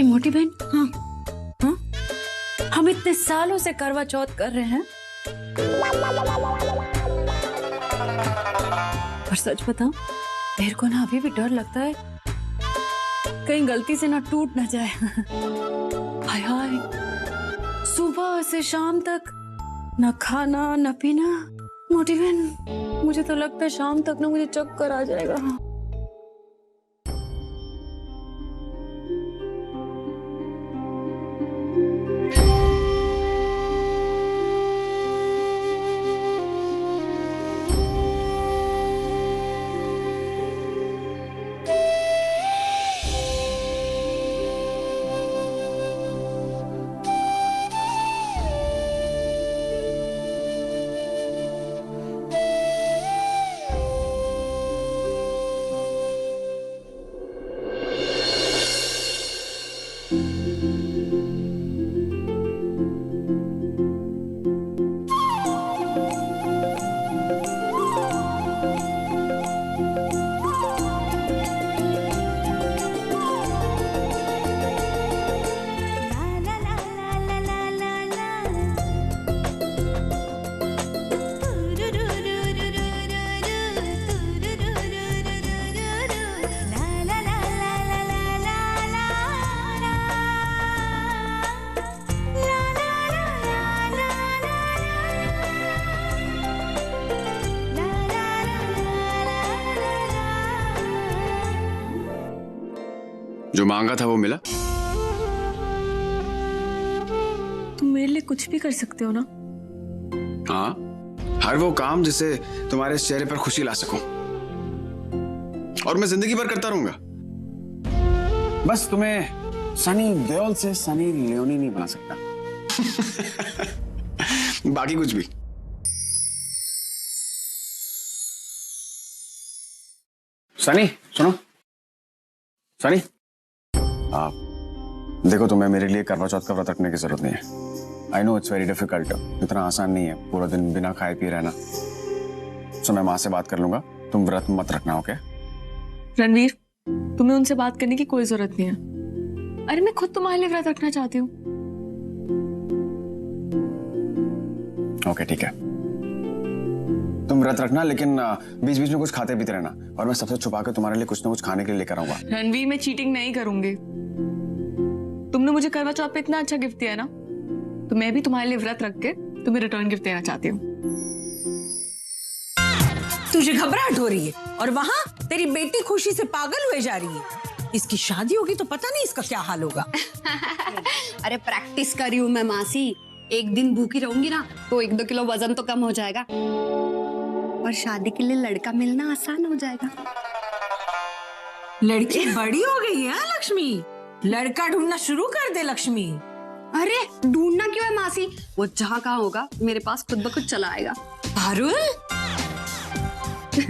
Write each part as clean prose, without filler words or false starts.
अरे मोटी बहन, हाँ हाँ, हम इतने सालों से करवा चौथ कर रहे हैं, पर सच बताऊं मेरे को ना अभी भी डर लगता है कहीं गलती से ना टूट ना जाए। हाय हाय, सुबह से शाम तक न खाना न पीना। मोटी बहन, मुझे तो लगता है शाम तक ना मुझे चक्कर आ जाएगा। जो मांगा था वो मिला? तुम मेरे लिए कुछ भी कर सकते हो ना? हाँ, हर वो काम जिससे तुम्हारे इस चेहरे पर खुशी ला सकूं, और मैं जिंदगी भर करता रहूंगा। बस तुम्हें सनी देओल से सनी लियोनी नहीं बना सकता। बाकी कुछ भी। सनी सुनो, सनी, देखो तुम्हें मेरे लिए करवा चौथ का व्रत रखने की जरूरत नहीं है। I know it's very difficult, इतना आसान नहीं है पूरा दिन बिना खाए पिए रहना। सो मैं माँ से बात कर लूंगा, तुम व्रत मत रखना, ओके? रणवीर, तुम्हें उनसे बात करने की कोई जरूरत नहीं है। अरे मैं खुद तुम्हारे लिए व्रत रखना चाहती हूँ। ओके ठीक है, तुम व्रत रखना, लेकिन बीच बीच में कुछ खाते पीते रहना, और मैं सबसे छुपा के तुम्हारे लिए कुछ ना कुछ खाने के लिए लेकर आऊंगा। रणवीर, मैं चीटिंग नहीं करूंगी। तुमने मुझे करवा चौथ पे इतना अच्छा गिफ्ट दिया है ना, तो मैं भी तुम्हारे लिए व्रत रख के तुम्हें रिटर्न गिफ्ट देना चाहती हूँ। तुझे घबराहट हो रही है और वहाँ तेरी बेटी खुशी से पागल हुए जा रही है। इसकी शादी होगी तो पता नहीं इसका क्या हाल होगा। अरे प्रैक्टिस कर रही हूँ मैं मासी, एक दिन भूखी रहूंगी ना तो 1-2 किलो वजन तो कम हो जाएगा, और शादी के लिए लड़का मिलना आसान हो जाएगा। लड़की बड़ी हो गई है लक्ष्मी, लड़का ढूंढना शुरू कर दे लक्ष्मी। अरे ढूंढना क्यों है मासी, वो जहाँ कहाँ होगा मेरे पास खुद ब खुद चला आएगा। पारुल,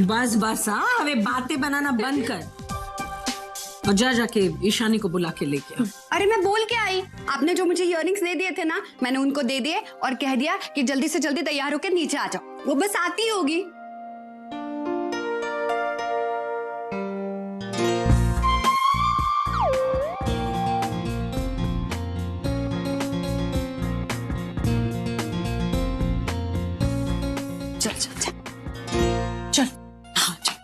बस बस, हाँ हमें बातें बनाना बंद कर और जा जाके ईशानी को बुला के लेके आ। अरे मैं बोल के आई, आपने जो मुझे इयररिंग्स दे दिए थे ना, मैंने उनको दे दिए और कह दिया कि जल्दी से जल्दी तैयार होकर नीचे आ जाओ, वो बस आती होगी। चल चल चल चल, हाँ चल।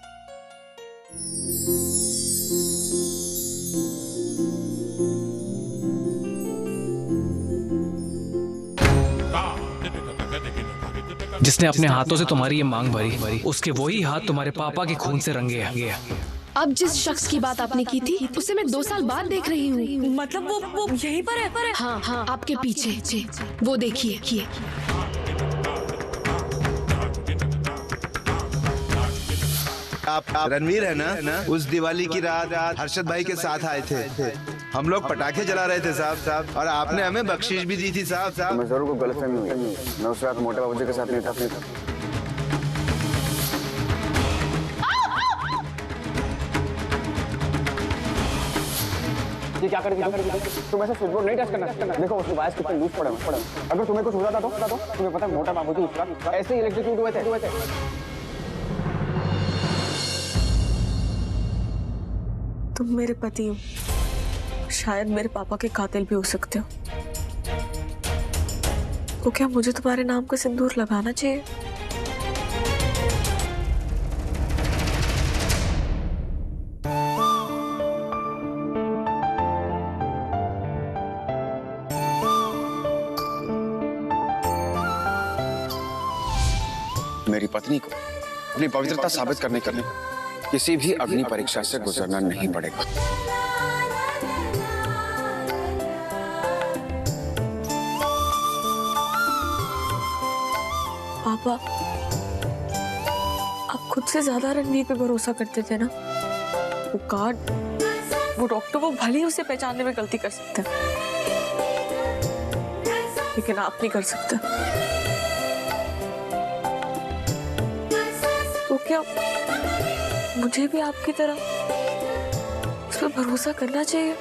जिसने अपने हाथों से तुम्हारी ये मांग भरी, उसके वही हाथ तुम्हारे पापा के खून से रंगे हैं। अब जिस शख्स की बात आपने की थी उसे मैं 2 साल बाद देख रही हूँ। मतलब वो यहीं पर है? हाँ हाँ, आपके पीछे, वो देखिए। आप रणवीर है ना? उस दिवाली की रात हर्षद भाई के साथ आए थे। हम लोग पटाखे जला रहे थे साहब, और आपने हमें बख्शीश भी दी थी साहब। मैं जरूर कोई गलतफहमी हुई, मैं उस रात मोटे बाबूजी के साथ नहीं था। ये क्या कर दिया? तुम ऐसे स्विच बोर्ड नहीं टच करना। देखो उसके वायर्स कितने लूज पड़े हैं। अगर तुम्हें कुछ हो जाता तो तुम्हें पता है मोटा बाबूजी उस रात ऐसे ही इलेक्ट्रोक्यूट हुए थे। तुम मेरे पति हो शायद मेरे पापा के कातिल भी हो सकते हो। तो क्या मुझे तुम्हारे नाम का सिंदूर लगाना चाहिए? मेरी पत्नी को अपनी पवित्रता साबित करने के लिए किसी भी अग्नि परीक्षा से गुजरना नहीं पड़ेगा। पापा, आप खुद से ज्यादा रणवीर पे भरोसा करते थे ना। वो कार्ड, वो डॉक्टर, वो भले ही उसे पहचानने में गलती कर सकते हैं, लेकिन आप नहीं कर सकते। तो क्या मुझे भी आपकी तरह उस पर भरोसा करना चाहिए?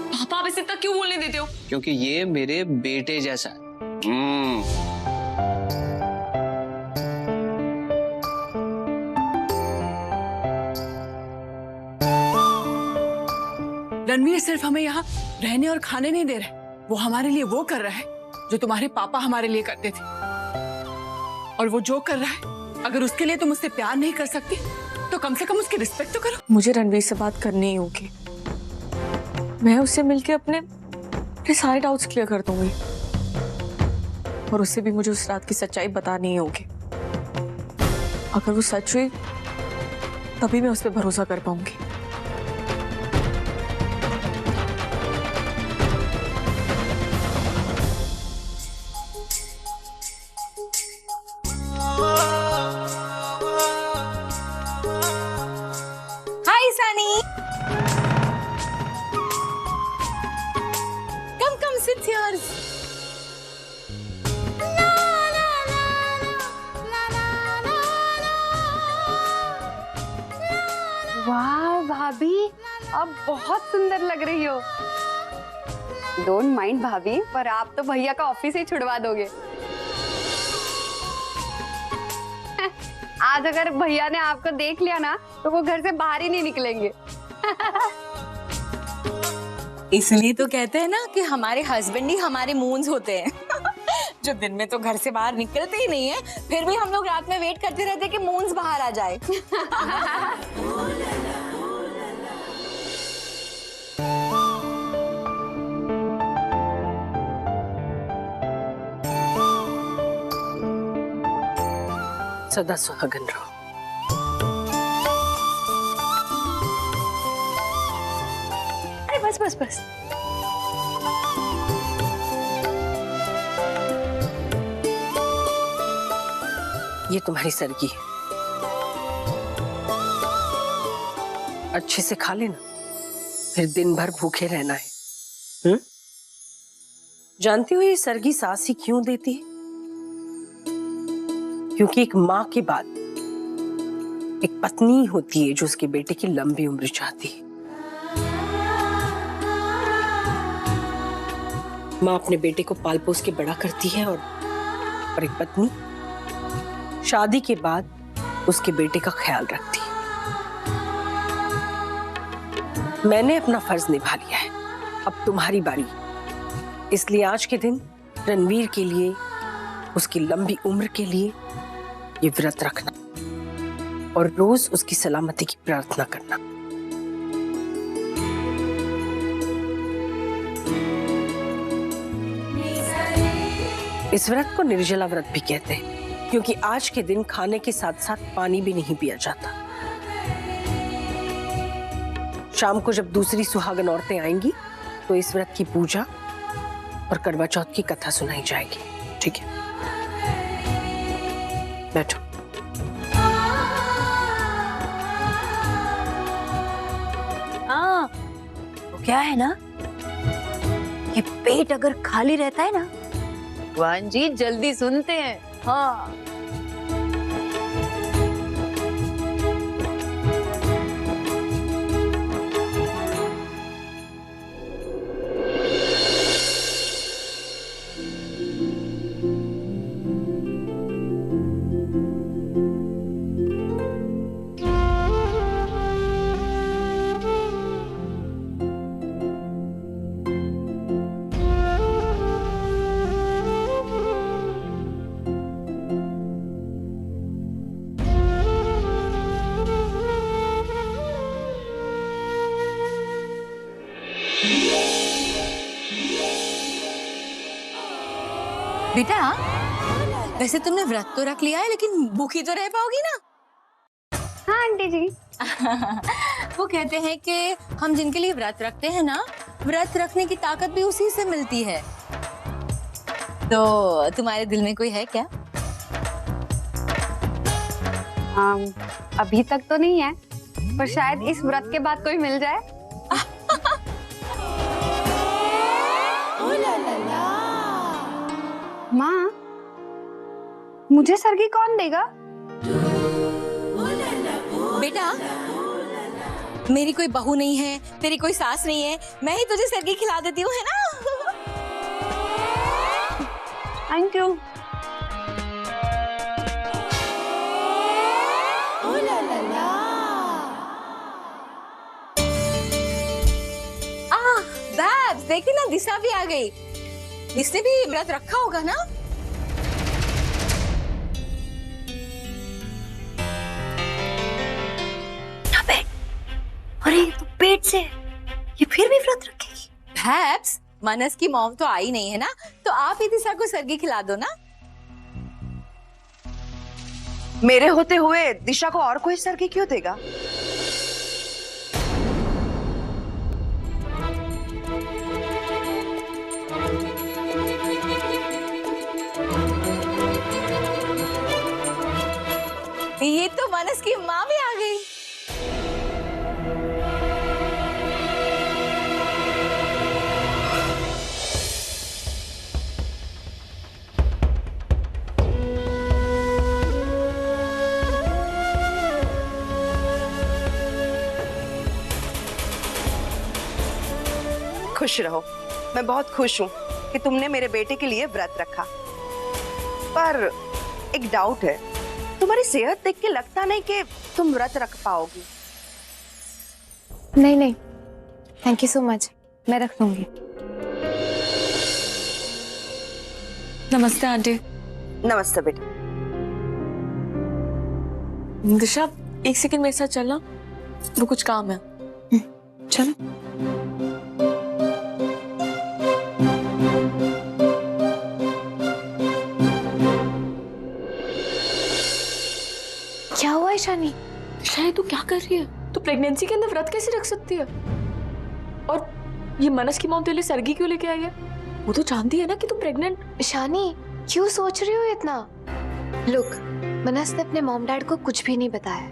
पापा आप इसे इतना क्यों बोलने देते हो? क्योंकि ये मेरे बेटे जैसा है। रणवीर सिर्फ हमें यहाँ रहने और खाने नहीं दे रहे, वो हमारे लिए वो कर रहा है जो तुम्हारे पापा हमारे लिए करते थे। और वो जो कर रहा है, अगर उसके लिए तुम उससे प्यार नहीं कर सकती तो कम से कम उसकी रिस्पेक्ट तो करो। मुझे रणवीर से बात करनी ही होगी। मैं उससे मिलके अपने सारे डाउट्स क्लियर कर दूंगी और उससे भी मुझे उस रात की सच्चाई बतानी ही होगी। अगर वो सच हुई तभी मैं उस पर भरोसा कर पाऊंगी। हाय सनी, कम सिट हियर। वाह भाभी, अब बहुत सुंदर लग रही हो। डोंट माइंड भाभी, पर आप तो भैया का ऑफिस ही छुड़वा दोगे। आज अगर भैया ने आपको देख लिया ना तो वो घर से बाहर ही नहीं निकलेंगे। इसलिए तो कहते हैं ना कि हमारे हस्बैंड ही हमारे मून्स होते हैं। जो दिन में तो घर से बाहर निकलते ही नहीं है, फिर भी हम लोग रात में वेट करते रहते हैं कि मून्स बाहर आ जाए। सदा सुहागन रहो। अरे बस बस बस। ये तुम्हारी सरगी है, अच्छे से खा लेना, फिर दिन भर भूखे रहना है। जानती हो ये सरगी सास ही क्यों देती है? क्योंकि एक माँ के बाद एक पत्नी होती है जो उसके बेटे की लंबी उम्र चाहती है। माँ अपने बेटे को पाल पोस के बड़ा करती है और एक पत्नी शादी के बाद उसके बेटे का ख्याल रखती है। मैंने अपना फर्ज निभा लिया है, अब तुम्हारी बारी। इसलिए आज के दिन रणवीर के लिए, उसकी लंबी उम्र के लिए ये व्रत रखना और रोज उसकी सलामती की प्रार्थना करना। इस व्रत को निर्जला व्रत भी कहते हैं, क्योंकि आज के दिन खाने के साथ साथ पानी भी नहीं पिया जाता। शाम को जब दूसरी सुहागन औरतें आएंगी तो इस व्रत की पूजा और करवा चौथ की कथा सुनाई जाएगी। ठीक है, बैठो। हाँ, वो क्या है ना, ये पेट अगर खाली रहता है ना, भगवान जी जल्दी सुनते हैं। हाँ, बेटा वैसे तुमने व्रत तो रख लिया है, लेकिन भूखी तो रह पाओगी ना? हाँ आंटी जी। वो कहते हैं कि हम जिनके लिए व्रत रखते हैं ना, व्रत रखने की ताकत भी उसी से मिलती है। तो तुम्हारे दिल में कोई है क्या? अभी तक तो नहीं है, पर शायद इस व्रत के बाद कोई मिल जाए। माँ, मुझे सरगी कौन देगा? बेटा मेरी कोई बहू नहीं है, तेरी कोई सास नहीं है, मैं ही तुझे सरगी खिला देती हूँ, है ना? Thank you. बैब्स देखी ना, दिशा भी आ गई। इसने भी व्रत रखा होगा ना? अरे तो पेट से ये फिर भी व्रत रखेगी। बैब्स मनस की मॉम तो आई नहीं है ना, तो आप ही दिशा को सरगी खिला दो ना। मेरे होते हुए दिशा को और कोई सरगी क्यों देगा? ये तो मनस की माँ भी आ गई। खुश रहो, मैं बहुत खुश हूँ कि तुमने मेरे बेटे के लिए व्रत रखा। पर एक डाउट है, तुम्हारी सेहत देख के लगता नहीं कि तुम व्रत रख पाओगी। नहीं नहीं, थैंक यू सो मच, मैं रख लूंगी। नमस्ते आंटी। नमस्ते बेटा। दिशा एक सेकंड मेरे साथ चलना, वो कुछ काम है। चलो। क्या हुआ ईशानी? शायद तू क्या कर रही है? तू प्रेगनेंसी के अंदर व्रत कैसे रख सकती है? और ये मनस की मॉम तेरे लिए सरगी क्यों लेके आई है? वो तो जानती है ना कि तू प्रेग्नेंट। ईशानी क्यों सोच रही हो इतना? लुक, मनस ने अपने मॉम डैड को कुछ भी नहीं बताया,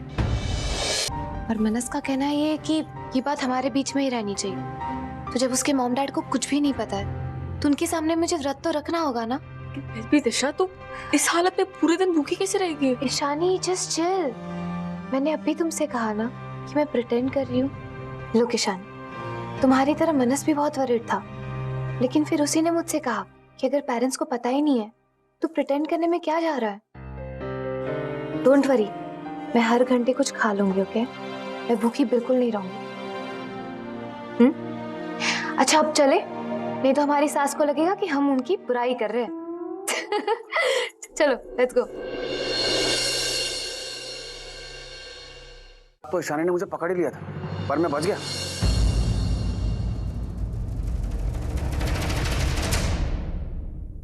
और मनस का कहना ये है कि ये बात हमारे बीच में ही रहनी चाहिए। तो जब उसके मॉम डैड को कुछ भी नहीं पता है, तो उनके सामने मुझे व्रत तो रखना होगा ना। फिर भी दिशा, तू इस हालत में पूरे दिन भूखी कैसे रहेगी? ईशानी जस्ट चिल, मैंने अभी तुमसे कहा ना कि मैं प्रिटेंड कर रही हूँ। लुक ईशानी, तुम्हारी तरह मनस भी बहुत वरीड था, लेकिन फिर उसी ने मुझसे कहा कि अगर पेरेंट्स को पता ही नहीं है तो प्रिटेंड करने में क्या जा रहा है। डोंट वरी, मैं हर घंटे कुछ खा लूंगी, ओके? मैं भूखी बिल्कुल नहीं रहूंगी। अच्छा अब चले, नहीं तो हमारी सास को लगेगा कि हम उनकी बुराई कर रहे हैं। चलो लेट्स गो। तो ईशानी ने मुझे पकड़ ही लिया था, पर मैं बच गया।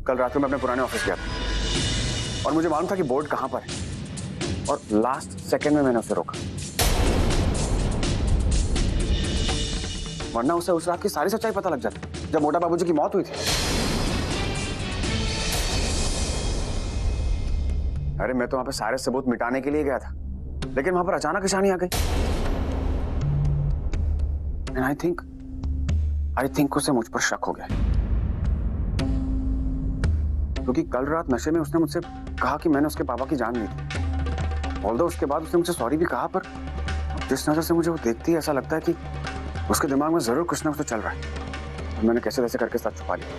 कल रात को मैं अपने पुराने ऑफिस गया था और मुझे मालूम था कि बोर्ड कहां पर है, और लास्ट सेकंड में मैंने उसे रोका, वरना उसे उस रात की सारी सच्चाई पता लग जाती जब मोटा बाबूजी की मौत हुई थी। अरे मैं तो वहां पे सारे सबूत मिटाने के लिए गया था, लेकिन वहां पर अचानक ईशानी आ गई। एंड आई थिंक उसे मुझ पर शक हो गया, क्योंकि कल रात नशे में उसने मुझसे कहा कि मैंने उसके पापा की जान ली थी। ऑल्दो उसके बाद उसने मुझसे सॉरी भी कहा, पर जिस नजर से मुझे वो देखती है, ऐसा लगता है कि उसके दिमाग में जरूर कुछ ना कुछ चल रहा है। और मैंने कैसे तैसे करके साथ छुपा लिया,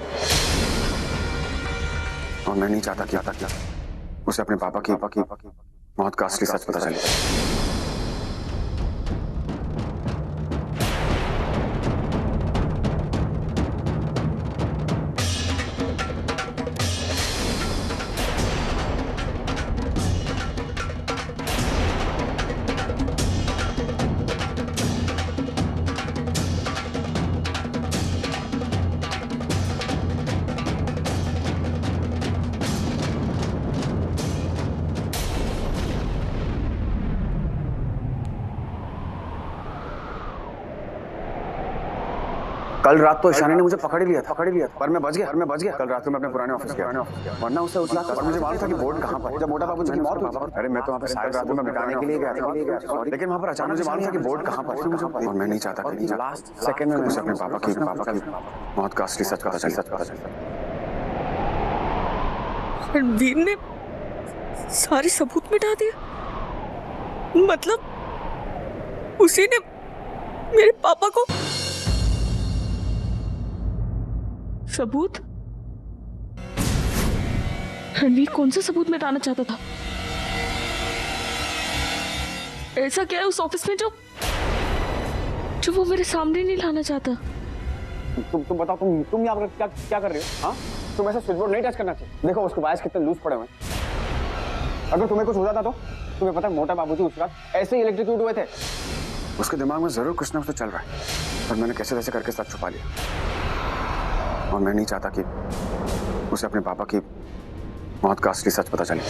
और मैं नहीं चाहता कि उसे अपने पापा की मौत का असली सच पता चले। कल रात तो ईशानी ने मुझे पकड़ ही लिया था पर मैं बच गया कल रात को मैं अपने पुराने ऑफिस गया वरना उसे उस रात मुझे मालूम था कि बोर्ड कहाँ पर जब मोटा बाबू जी की मौत हुई थी। अरे मैं तो वहाँ पे सारी रात में बिताने के लिए गया था लेकिन वहाँ पर अचानक मुझे मालूम था कि बोर्ड कहाँ पर और मैं नहीं चाहता कि लास्ट सेकंड में मुझे अपने पापा की मौत का असली सच पता चला। रणवीर ने सारे सबूत मिटा दिए, मतलब उसी ने मेरे पापा को सबूत। रणवीर कौन सा सबूत मिटाना चाहता था? ऐसा क्या है उस ऑफिस में जो वो मेरे सामने नहीं लाना चाहता? तुम बताओ, तुम यहाँ पर क्या कर रहे हो? हाँ, तुम ऐसा स्विच बोर्ड नहीं टच करना चाहिए। देखो उसके वायर्स कितने लूज पड़े हुए हैं। अगर तुम्हें कुछ हो जाता तो तुम्हें पता है मोटा बाबूजी उस रात ऐसे ही इलेक्ट्रिक्यूट हुए थे। उसके दिमाग में जरूर कुछ ना कुछ चल रहा है पर मैंने कैसे तैसे करके सच छुपा लिया और मैं नहीं चाहता कि उसे अपने पापा की मौत का असली सच पता चले।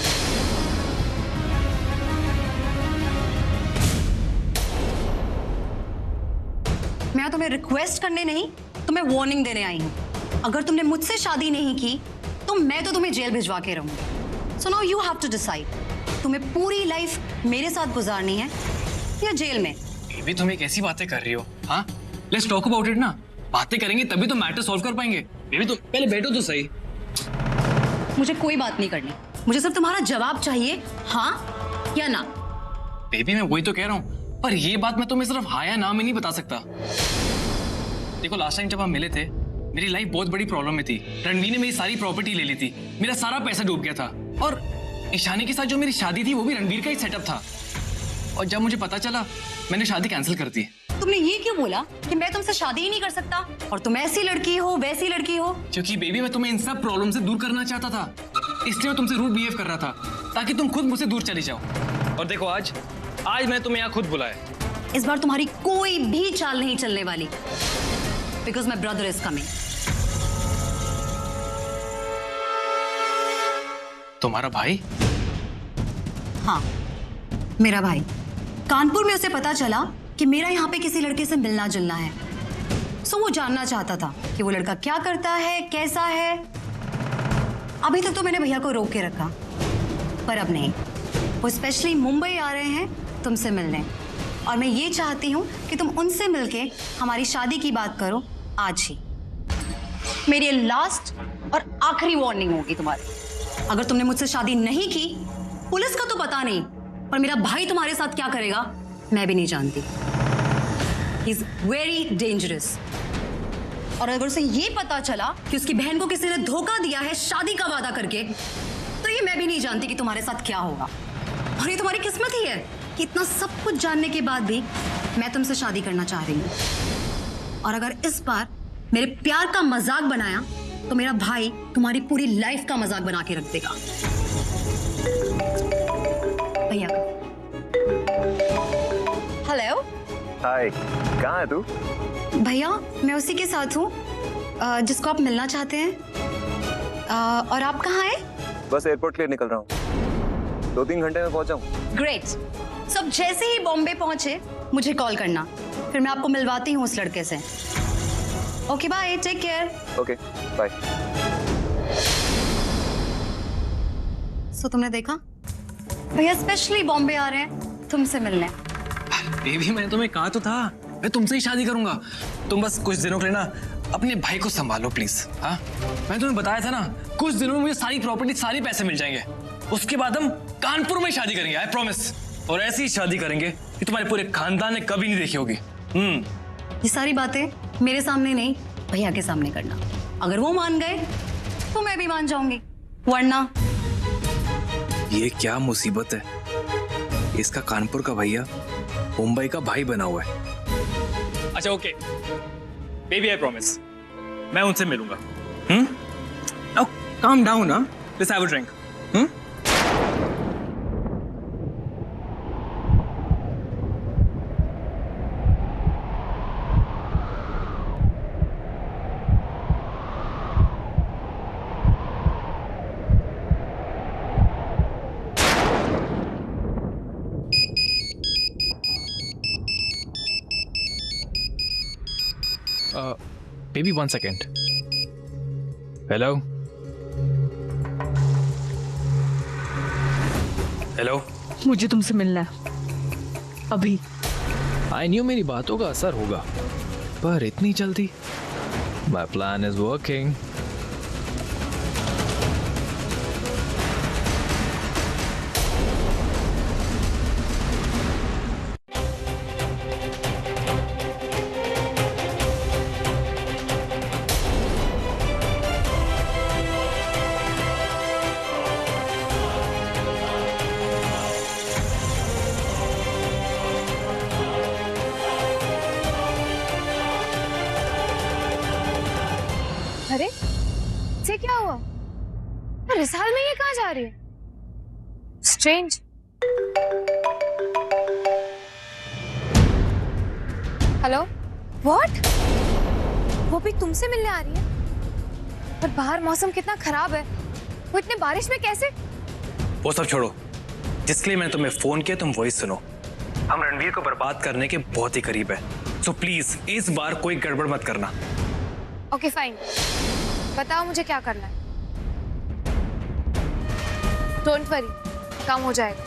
मैं तुम्हें रिक्वेस्ट करने नहीं, तुम्हें वार्निंग देने आई हूँ। अगर तुमने मुझसे शादी नहीं की तो मैं तो तुम्हें जेल भिजवा के रहूंगी। So now you have to decide, तुम्हें पूरी लाइफ मेरे साथ गुजारनी है या जेल में। बेबी तुम एक ऐसी बातें कर रही हो। हाँ, लेट्स टॉक अबाउट इट ना। बातें करेंगे तभी तो मैटर सॉल्व कर पाएंगे। बेबी तुम पहले बैठो तो सही। मुझे कोई बात नहीं करनी, मुझे सिर्फ तुम्हारा जवाब चाहिए, हाँ या ना। बेबी मैं वही तो कह रहा हूँ, पर ये बात मैं तुम्हें सिर्फ हाँ या ना में नहीं बता सकता। देखो लास्ट टाइम जब हम मिले थे मेरी लाइफ बहुत बड़ी प्रॉब्लम में थी। रणवीर ने मेरी सारी प्रॉपर्टी ले ली थी, मेरा सारा पैसा डूब गया था और ईशानी के साथ जो मेरी शादी थी वो भी रणवीर का ही सेटअप था। और जब मुझे पता चला मैंने शादी कैंसिल कर दी। तुमने ये क्यों बोला कि मैं तुमसे शादी ही नहीं कर सकता और तुम ऐसी लड़की हो वैसी लड़की हो? क्योंकि बेबी मैं तुम्हें इन सब प्रॉब्लम से दूर करना चाहता था, इसलिए मैं तुमसे रूड बिहेव कर रहा था ताकि तुम खुद मुझसे दूर चली जाओ। और देखो आज मैं तुम्हें यहाँ खुद बुलाया। इस बार तुम्हारी कोई भी चाल नहीं चलने वाली, because my brother is coming. तुम्हारा भाई? हाँ, मेरा भाई। कानपुर में उसे पता चला कि मेरा यहाँ पे किसी लड़के से मिलना जुलना है, सो वो जानना चाहता था कि वो लड़का क्या करता है, कैसा है। अभी तक तो मैंने भैया को रोक के रखा, पर अब नहीं। वो स्पेशली मुंबई आ रहे हैं तुमसे मिलने और मैं ये चाहती हूँ कि तुम उनसे मिलके हमारी शादी की बात करो आज ही। मेरी लास्ट और आखिरी वार्निंग होगी तुम्हारी। अगर तुमने मुझसे शादी नहीं की, पुलिस का तो पता नहीं, पर मेरा भाई तुम्हारे साथ क्या करेगा मैं भी नहीं जानती। He is very dangerous। और अगर उसे ये पता चला कि उसकी बहन को किसी ने धोखा दिया है शादी का वादा करके, तो ये मैं भी नहीं जानती कि तुम्हारे साथ क्या होगा। और ये तुम्हारी किस्मत ही है कि इतना सब कुछ जानने के बाद भी मैं तुमसे शादी करना चाह रही हूँ। और अगर इस बार मेरे प्यार का मजाक बनाया तो मेरा भाई तुम्हारी पूरी लाइफ का मजाक बना के रख देगा। भैया। हेलो। हाय, कहाँ है तू? भैया मैं उसी के साथ हूँ जिसको आप मिलना चाहते हैं। और आप कहाँ हैं? बस एयरपोर्ट के लिए निकल रहा हूँ, 2-3 घंटे में पहुँच जाऊँ। ग्रेट। सब जैसे ही बॉम्बे पहुंचे मुझे कॉल करना, फिर मैं आपको मिलवाती हूँ उस लड़के से। Okay bye, take care. Okay bye. So तुमने देखा, भैया स्पेशली बॉम्बे आ रहे हैं तुमसे मिलने। बेबी मैंने तुम्हें कहा तो था मैं तुमसे ही शादी करूंगा। तुम बस कुछ दिनों के लिए ना अपने भाई को संभालो प्लीज। हाँ, मैंने तुम्हें बताया था ना, कुछ दिनों में मुझे सारी प्रॉपर्टी, सारे पैसे मिल जाएंगे। उसके बाद हम कानपुर में शादी करेंगे, आई प्रॉमिस। और ऐसी ही शादी करेंगे कि तुम्हारे पूरे खानदान ने कभी नहीं देखी होगी। ये सारी बातें मेरे सामने नहीं, भैया के सामने करना। अगर वो मान गए तो मैं भी मान जाऊंगी, वरना। ये क्या मुसीबत है, इसका कानपुर का भैया मुंबई का भाई बना हुआ है। अच्छा ओके बेबी, आई प्रॉमिस मैं उनसे मिलूंगा। नाउ काम डाउन ना, let's have a drink. Baby 1 second. Hello hello, मुझे तुमसे मिलना है अभी। आई न्यू मेरी बातों का असर होगा, पर इतनी जल्दी? My plan is working. अरे इसे क्या हुआ? और इस हाल में ये कहाँ जा रही है? स्ट्रेंज। Hello, what? वो भी तुमसे मिलने आ रही है? और बाहर मौसम कितना खराब है, वो इतने बारिश में कैसे? वो सब छोड़ो, जिसके लिए मैंने तुम्हें फोन किया तुम वही सुनो। हम रणवीर को बर्बाद करने के बहुत ही करीब है, सो प्लीज इस बार कोई गड़बड़ मत करना। ओके फाइन, बताओ मुझे क्या करना है। डोंट वरी, काम हो जाएगा।